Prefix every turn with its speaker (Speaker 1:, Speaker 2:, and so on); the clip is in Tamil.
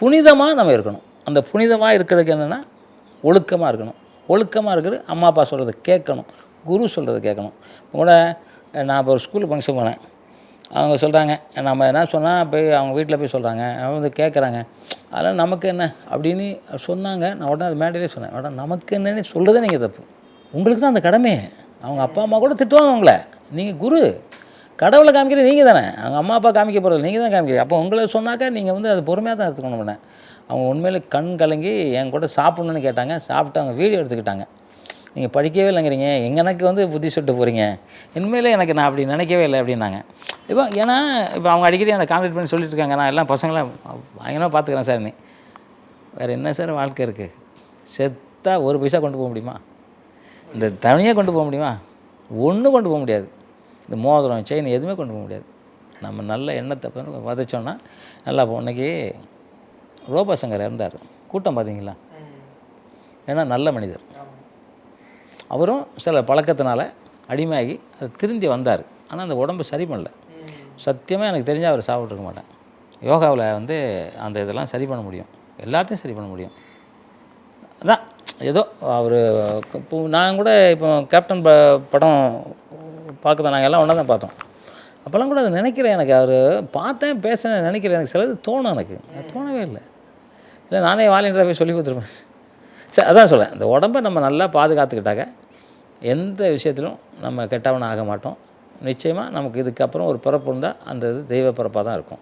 Speaker 1: புனிதமாக நம்ம இருக்கணும். அந்த புனிதமாக இருக்கிறதுக்கு என்னென்னா ஒழுக்கமாக இருக்கணும். ஒழுக்கமாக இருக்கிறது அம்மா அப்பா சொல்கிறத கேட்கணும், குரு சொல்கிறத கேட்கணும். இப்போ கூட நான் இப்போ ஒரு ஸ்கூலுக்கு ஃபங்க்ஷன் போனேன். அவங்க சொல்கிறாங்க, நம்ம என்ன சொன்னால் போய் அவங்க வீட்டில் போய் சொல்கிறாங்க, அவங்க வந்து கேட்குறாங்க. அதனால் நமக்கு என்ன அப்படின்னு சொன்னாங்க. நான் உடனே அது மேடையிலே சொன்னேன், மேடம் நமக்கு என்னன்னு சொல்கிறதே நீங்கள் தப்பு. உங்களுக்கு தான் அந்த கடமை. அவங்க அப்பா அம்மா கூட திட்டுவாங்க உங்களை. நீங்கள் குரு, கடவுளை காமிக்கிறது நீங்கள் தானே. அவங்க அம்மா அப்பா காமிக்க போகிறது நீங்கள் தான் காமிக்கிறீங்க. அப்போ உங்களை சொன்னாக்கா நீங்கள் வந்து அது பொறுமையாக தான் எடுத்துக்கணும். பண்ணேன். அவங்க உண்மையிலே கண் கலங்கி என் கூட சாப்பிட்ணுன்னு கேட்டாங்க. சாப்பிட்டு அவங்க வீடியோ எடுத்துக்கிட்டாங்க. நீங்கள் படிக்கவே இல்லைங்கிறீங்க, எனக்கு வந்து புத்தி சொல்லிட்டு போகிறீங்க, உண்மையிலே எனக்கு நான் அப்படி நினைக்கவே இல்லை அப்படின்னாங்க. இப்போ ஏன்னா இப்போ அவங்க அடிக்கடி என்னை கான்டாக்ட் பண்ணி சொல்லிட்டு இருக்காங்க, நான் எல்லாம் பசங்களாம் பயங்கரமாக பார்த்துக்கிறேன் சார். நீ வேறு என்ன சார் வாழ்க்கை இருக்குது? செத்தா ஒரு பைசா கொண்டு போக முடியுமா? இந்த தனியாக கொண்டு போக முடியுமா? ஒன்றும் கொண்டு போக முடியாது. இந்த மோதிரம் செயின் எதுவுமே கொண்டு போக முடியாது. நம்ம நல்ல எண்ணத்தை விதைச்சோன்னா நல்லா போகும். இன்றைக்கி ரோபோ சங்கர் இருந்தார், கூட்டம் பார்த்தீங்களா? ஏன்னா நல்ல மனிதர். அவரும் சில பழக்கத்தினால அடிமையாகி அது திருந்தி வந்தார். ஆனால் அந்த உடம்பு சரி பண்ணல. சத்தியமாக எனக்கு தெரிஞ்சால் அவர் சாப்பிட்ருக்க மாட்டேன். யோகாவில் வந்து அந்த இதெல்லாம் சரி பண்ண முடியும், எல்லாத்தையும் சரி பண்ண முடியும். அதான் ஏதோ அவர் இப்போ நான் கூட இப்போ கேப்டன் படம் பார்க்க தான் நாங்கள் எல்லாம் ஒன்றா தான் பார்த்தோம். அப்போல்லாம் கூட அதை நினைக்கிறேன். எனக்கு அவர் பார்த்தேன் பேசுகிறேன் நினைக்கிறேன். எனக்கு சிலது தோணும், எனக்கு தோணவே இல்லை. இல்லை நானே வாலண்டியராக போய் சொல்லி கொடுத்துருப்பேன். சரி, அதான் சொல்கிறேன், இந்த உடம்பை நம்ம நல்லா பாதுகாத்துக்கிட்டாக்க எந்த விஷயத்திலும் நம்ம கெட்டவனாக ஆக மாட்டோம். நிச்சயமாக நமக்கு இதுக்கப்புறம் ஒரு பிறப்பு இருந்தால் அந்த இது தெய்வ பிறப்பாக தான் இருக்கும்.